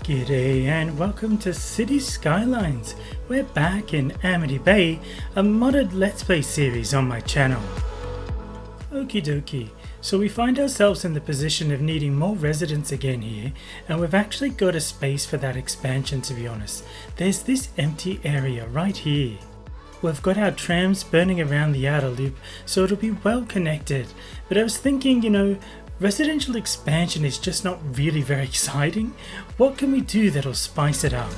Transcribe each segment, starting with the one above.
G'day and welcome to Cities Skylines. We're back in Amity Bay, a modded Let's Play series on my channel. Okie dokie, so we find ourselves in the position of needing more residents again here, and we've actually got a space for that expansion, to be honest. There's this empty area right here. We've got our trams burning around the outer loop, so it'll be well connected, but I was thinking, residential expansion is just not really very exciting. What can we do that'll spice it up?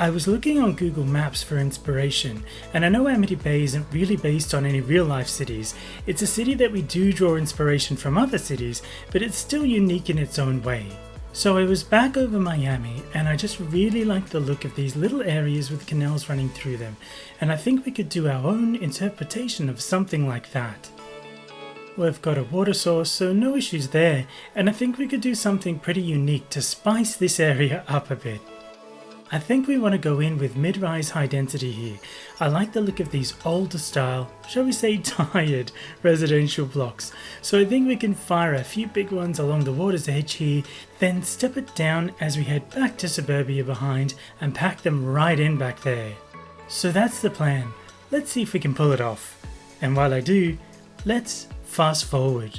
I was looking on Google Maps for inspiration, and I know Amity Bay isn't really based on any real life cities. It's a city that we do draw inspiration from other cities, but it's still unique in its own way. So I was back over Miami, and I just really like the look of these little areas with canals running through them, and I think we could do our own interpretation of something like that. We've got a water source, so no issues there, and I think we could do something pretty unique to spice this area up a bit. I think we want to go in with mid-rise high density here. I like the look of these older style, shall we say tired, residential blocks, so I think we can fire a few big ones along the water's edge here, then step it down as we head back to suburbia behind and pack them right in back there. So that's the plan. Let's see if we can pull it off. And while I do, let's fast forward.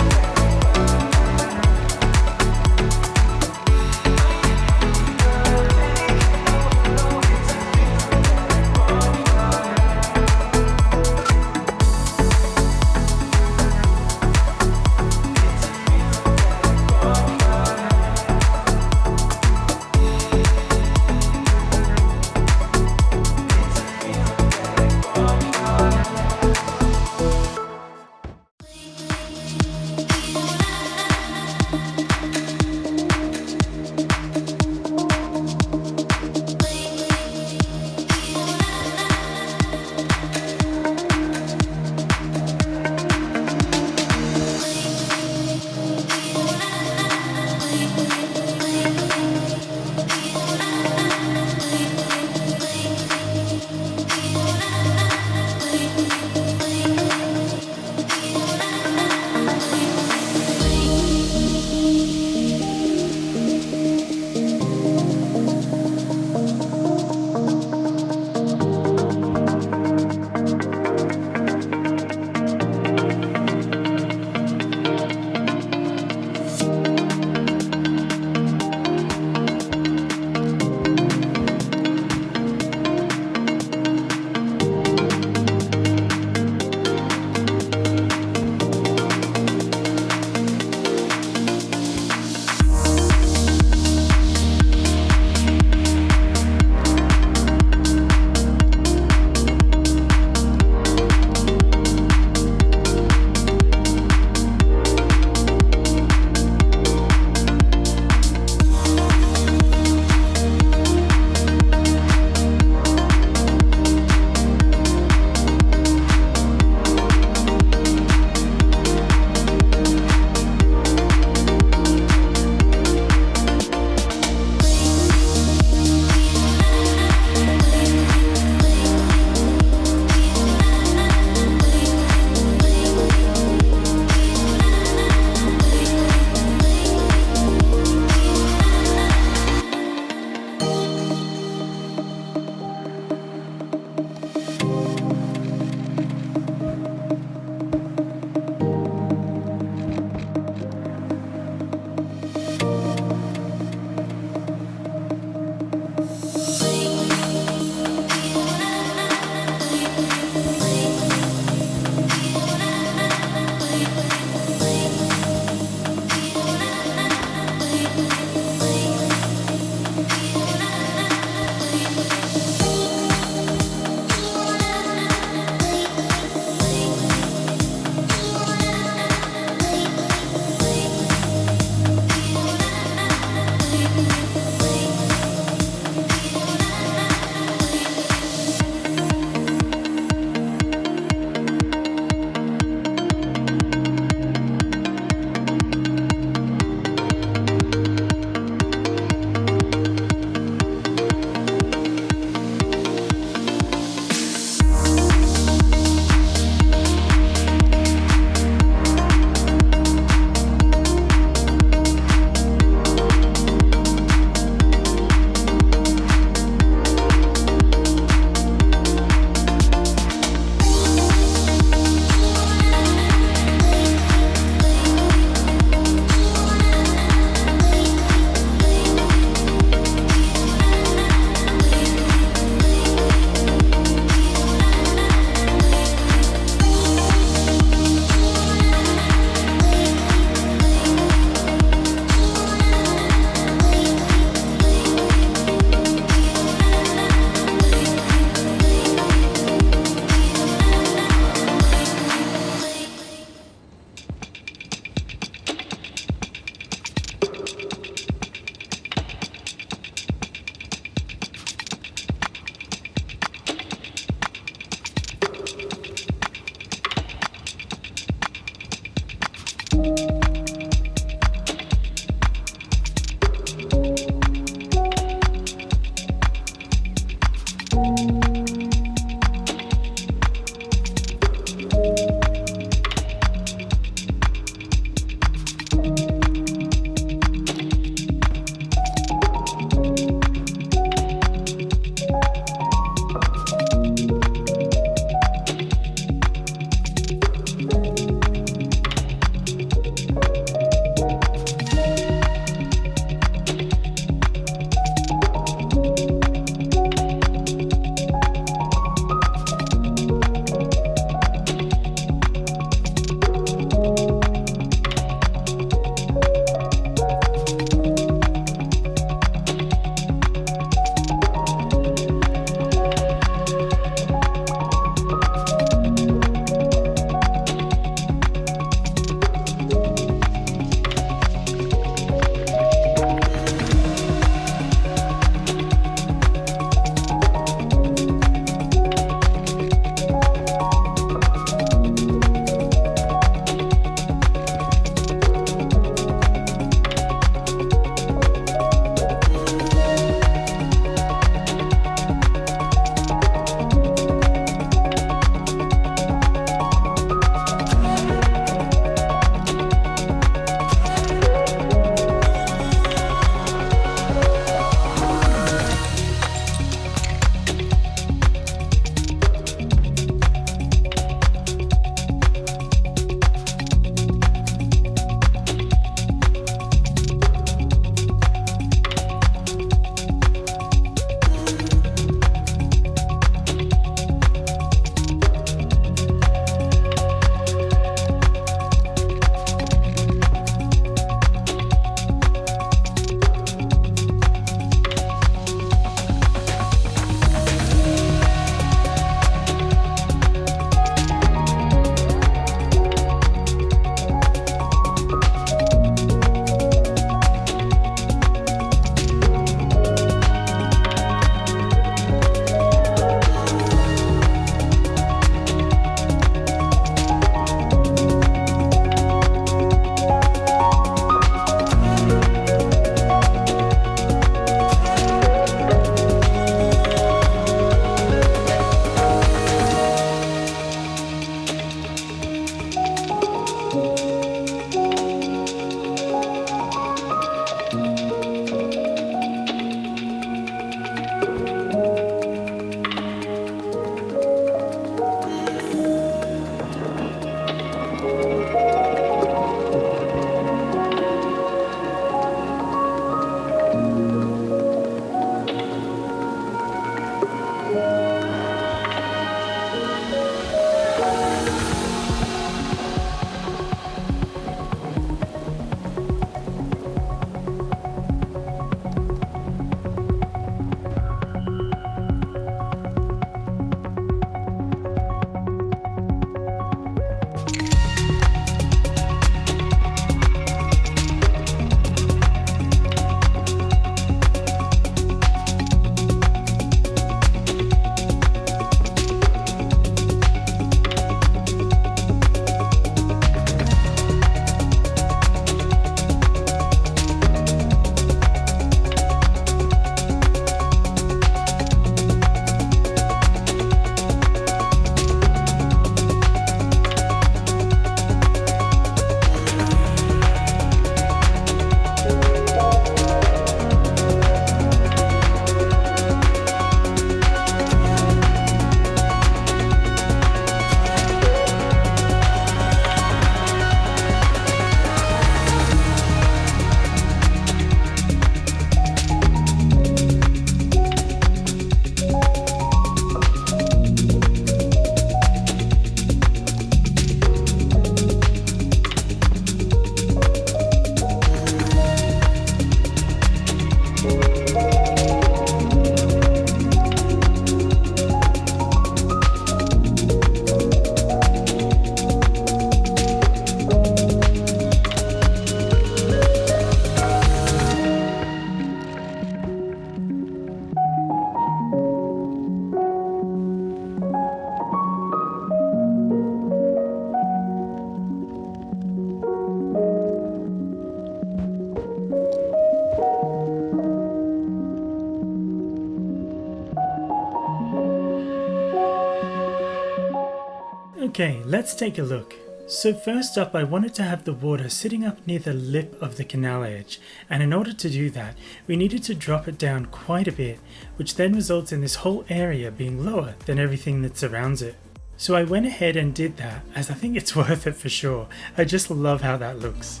Okay, let's take a look. So first up, I wanted to have the water sitting up near the lip of the canal edge, and in order to do that, we needed to drop it down quite a bit, which then results in this whole area being lower than everything that surrounds it. So I went ahead and did that, as I think it's worth it for sure. I just love how that looks.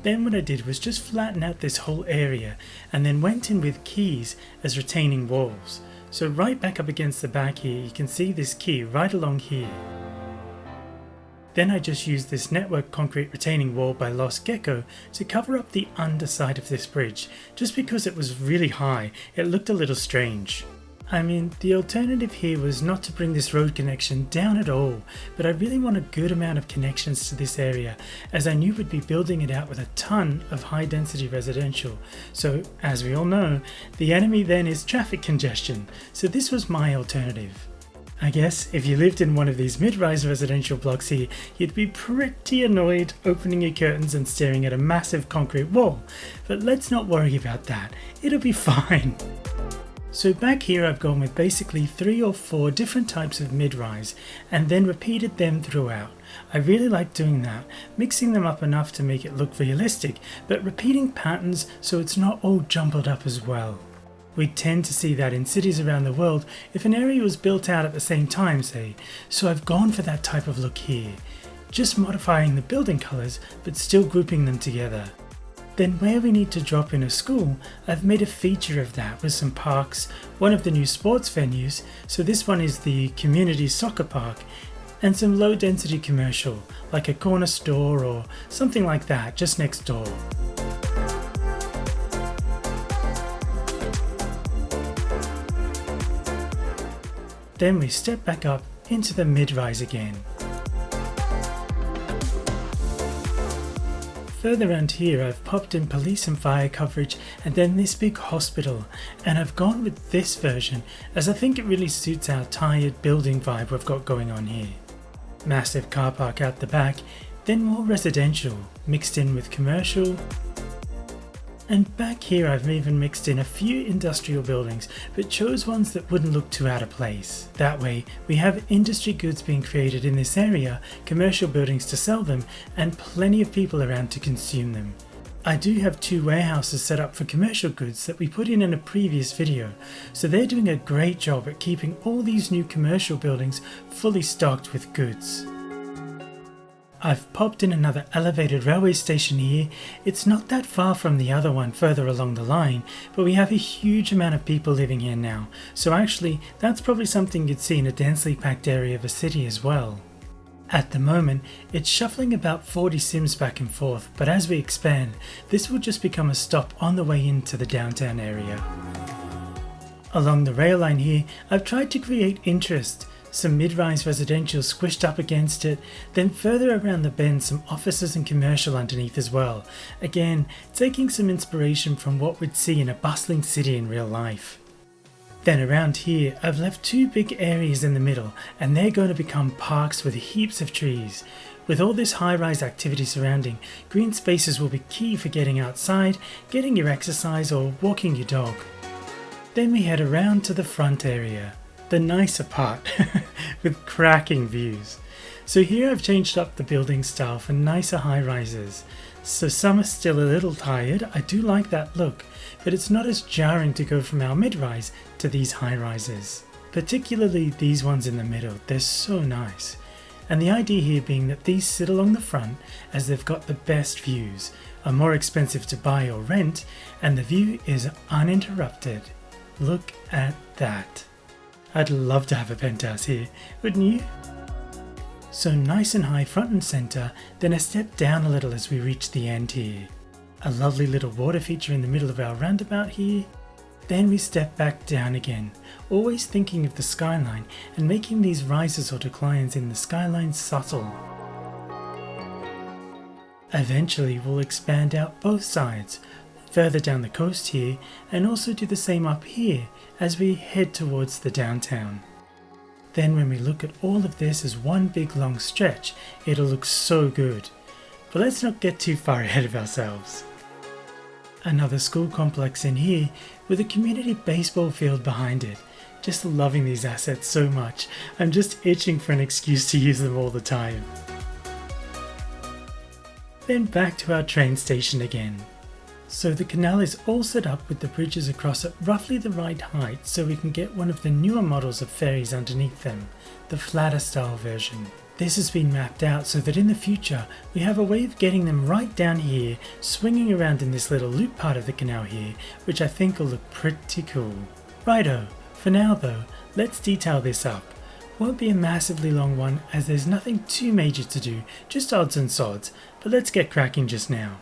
Then what I did was just flatten out this whole area, and then went in with keys as retaining walls. So right back up against the back here, you can see this key right along here. Then I just used this network concrete retaining wall by Lost Gecko to cover up the underside of this bridge, just because it was really high, it looked a little strange. I mean, the alternative here was not to bring this road connection down at all, but I really want a good amount of connections to this area, as I knew we'd be building it out with a ton of high density residential. So, as we all know, the enemy then is traffic congestion, so this was my alternative. I guess if you lived in one of these mid-rise residential blocks here, you'd be pretty annoyed opening your curtains and staring at a massive concrete wall, but let's not worry about that, it'll be fine. So back here I've gone with basically 3 or 4 different types of mid-rise and then repeated them throughout. I really like doing that, mixing them up enough to make it look realistic, but repeating patterns so it's not all jumbled up as well. We tend to see that in cities around the world if an area was built out at the same time, say, so I've gone for that type of look here, just modifying the building colours but still grouping them together. Then where we need to drop in a school, I've made a feature of that with some parks, one of the new sports venues, so this one is the community soccer park, and some low density commercial, like a corner store or something like that just next door. Then we step back up into the mid-rise again. Further around here I've popped in police and fire coverage and then this big hospital, and I've gone with this version as I think it really suits our tired building vibe we've got going on here. Massive car park out the back, then more residential mixed in with commercial. And back here I've even mixed in a few industrial buildings, but chose ones that wouldn't look too out of place. That way we have industry goods being created in this area, commercial buildings to sell them, and plenty of people around to consume them. I do have 2 warehouses set up for commercial goods that we put in a previous video, so they're doing a great job at keeping all these new commercial buildings fully stocked with goods. I've popped in another elevated railway station here. It's not that far from the other one further along the line, but we have a huge amount of people living here now, so actually that's probably something you'd see in a densely packed area of a city as well. At the moment, it's shuffling about 40 Sims back and forth, but as we expand, this will just become a stop on the way into the downtown area. Along the rail line here, I've tried to create interest. Some mid-rise residential squished up against it, then further around the bend some offices and commercial underneath as well. Again, taking some inspiration from what we'd see in a bustling city in real life. Then around here, I've left 2 big areas in the middle, and they're going to become parks with heaps of trees. With all this high-rise activity surrounding, green spaces will be key for getting outside, getting your exercise or walking your dog. Then we head around to the front area. The nicer part, with cracking views. So here I've changed up the building style for nicer high rises. So some are still a little tired, I do like that look, but it's not as jarring to go from our mid-rise to these high rises. Particularly these ones in the middle, they're so nice. And the idea here being that these sit along the front as they've got the best views, are more expensive to buy or rent, and the view is uninterrupted. Look at that. I'd love to have a penthouse here, wouldn't you? So nice and high front and centre, then a step down a little as we reach the end here. A lovely little water feature in the middle of our roundabout here. Then we step back down again, always thinking of the skyline and making these rises or declines in the skyline subtle. Eventually we'll expand out both sides, further down the coast here, and also do the same up here as we head towards the downtown. Then when we look at all of this as one big long stretch, it'll look so good. But let's not get too far ahead of ourselves. Another school complex in here with a community baseball field behind it. Just loving these assets so much. I'm just itching for an excuse to use them all the time. Then back to our train station again. So the canal is all set up with the bridges across at roughly the right height so we can get one of the newer models of ferries underneath them, the flatter style version. This has been mapped out so that in the future we have a way of getting them right down here, swinging around in this little loop part of the canal here, which I think will look pretty cool. Righto, for now though, let's detail this up. Won't be a massively long one as there's nothing too major to do, just odds and sods, but let's get cracking just now.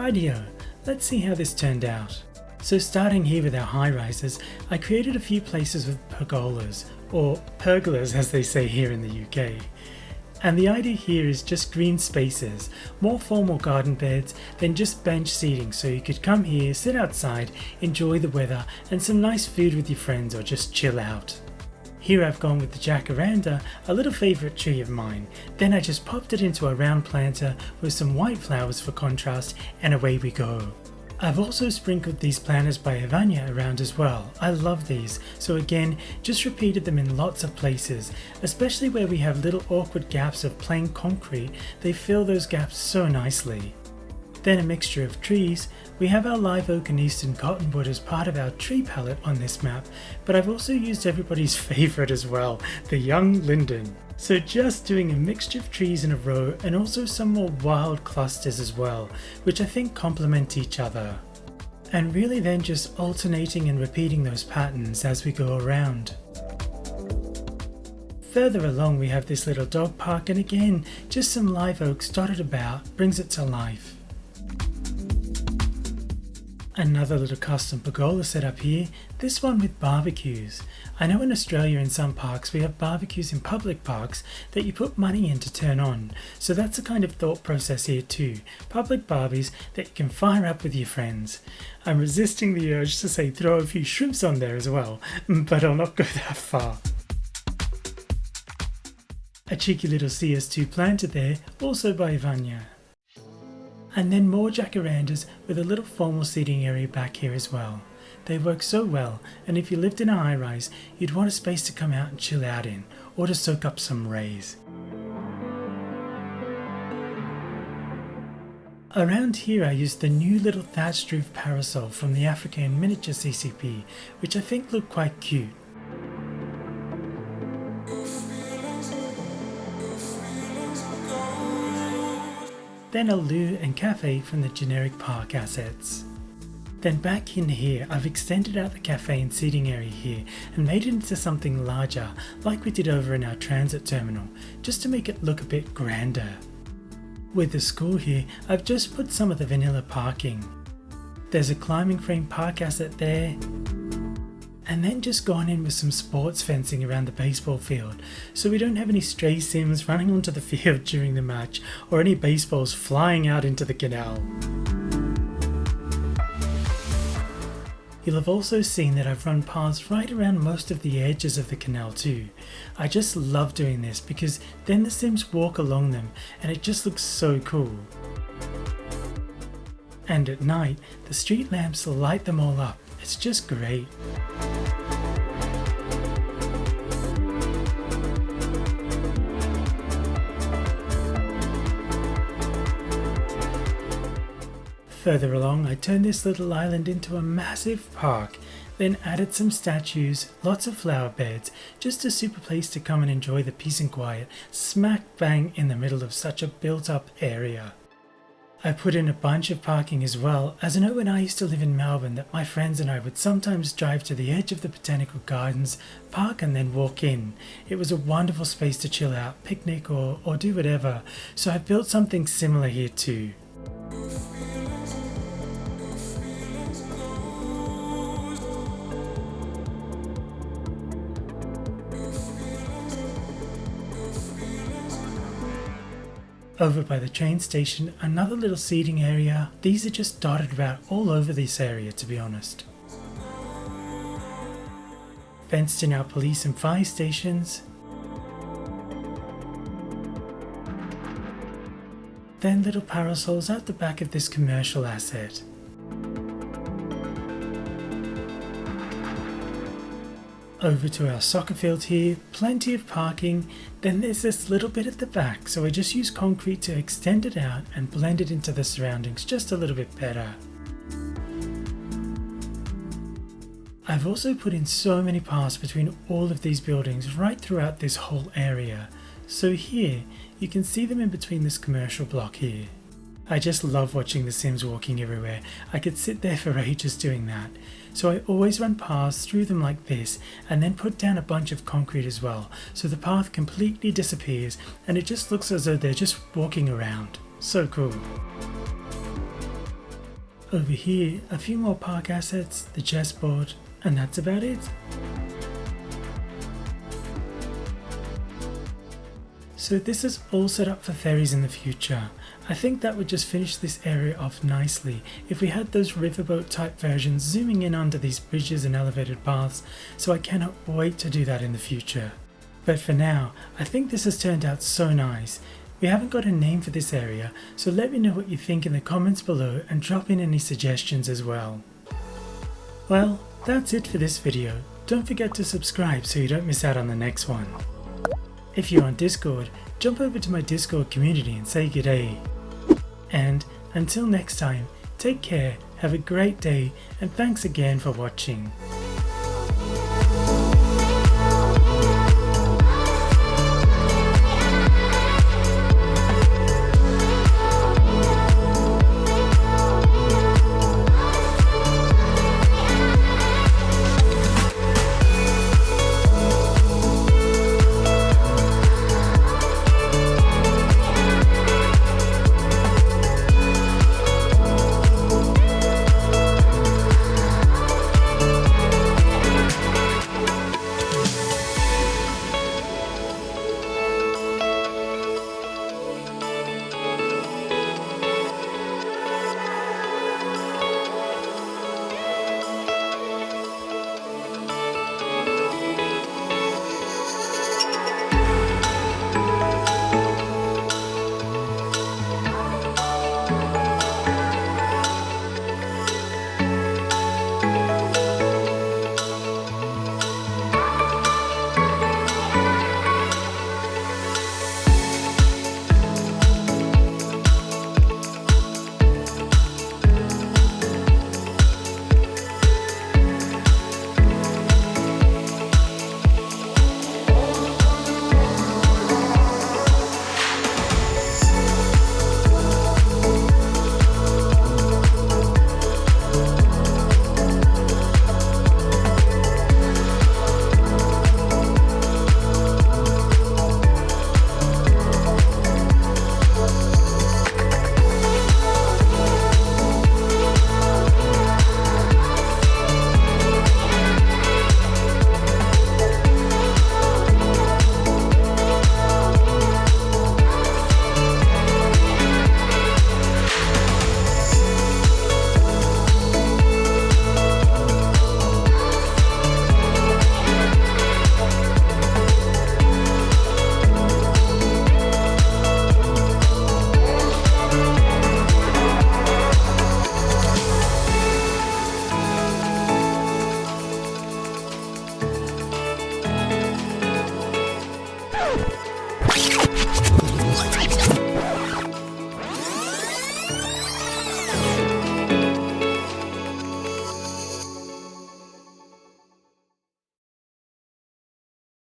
Rightio, let's see how this turned out. So starting here with our high rises, I created a few places with pergolas, or pergolas as they say here in the UK. And the idea here is just green spaces, more formal garden beds than just bench seating, so you could come here, sit outside, enjoy the weather and some nice food with your friends or just chill out. Here I've gone with the jacaranda, a little favourite tree of mine. Then I just popped it into a round planter with some white flowers for contrast, and away we go. I've also sprinkled these planters by Ivania around as well. I love these, so again, just repeated them in lots of places, especially where we have little awkward gaps of plain concrete. They fill those gaps so nicely. Then a mixture of trees. We have our live oak and eastern cottonwood as part of our tree palette on this map, but I've also used everybody's favourite as well, the young linden. So just doing a mixture of trees in a row and also some more wild clusters as well, which I think complement each other. And really then just alternating and repeating those patterns as we go around. Further along we have this little dog park, and again just some live oaks dotted about brings it to life. Another little custom pergola set up here, this one with barbecues. I know in Australia in some parks we have barbecues in public parks that you put money in to turn on, so that's the kind of thought process here too, public barbies that you can fire up with your friends. I'm resisting the urge to say throw a few shrimps on there as well, but I'll not go that far. A cheeky little CS2 planted there, also by Vanya. And then more jacarandas with a little formal seating area back here as well. They work so well, and if you lived in a high rise, you'd want a space to come out and chill out in, or to soak up some rays. Around here I used the new little thatched roof parasol from the African miniature CCP, which I think looked quite cute. Then a loo and cafe from the generic park assets. Then back in here I've extended out the cafe and seating area here and made it into something larger like we did over in our transit terminal, just to make it look a bit grander. With the school here I've just put some of the vanilla parking. There's a climbing frame park asset there. And then just gone in with some sports fencing around the baseball field, so we don't have any stray sims running onto the field during the match or any baseballs flying out into the canal. You'll have also seen that I've run paths right around most of the edges of the canal too. I just love doing this because then the sims walk along them and it just looks so cool. And at night, the street lamps light them all up. It's just great. Further along, I turned this little island into a massive park, then added some statues, lots of flower beds, just a super place to come and enjoy the peace and quiet, smack bang in the middle of such a built up area. I put in a bunch of parking as well, as I know when I used to live in Melbourne that my friends and I would sometimes drive to the edge of the botanical gardens, park and then walk in. It was a wonderful space to chill out, picnic or do whatever, so I've built something similar here too. Over by the train station, another little seating area. These are just dotted about all over this area, to be honest. Fenced in our police and fire stations. Then little parasols out the back of this commercial asset. Over to our soccer field here, plenty of parking, then there's this little bit at the back, so I just use concrete to extend it out and blend it into the surroundings just a little bit better. I've also put in so many paths between all of these buildings right throughout this whole area, so here you can see them in between this commercial block here. I just love watching the Sims walking everywhere. I could sit there for ages doing that. So I always run paths through them like this and then put down a bunch of concrete as well, so the path completely disappears and it just looks as though they're just walking around. So cool. over here, a few more park assets, the chessboard, and that's about it. So this is all set up for ferries in the future. I think that would just finish this area off nicely if we had those riverboat type versions zooming in onto these bridges and elevated paths, so I cannot wait to do that in the future. But for now, I think this has turned out so nice. We haven't got a name for this area, so let me know what you think in the comments below and drop in any suggestions as well. Well, that's it for this video. Don't forget to subscribe so you don't miss out on the next one. If you're on Discord, jump over to my Discord community and say g'day. And until next time, take care, have a great day, and thanks again for watching.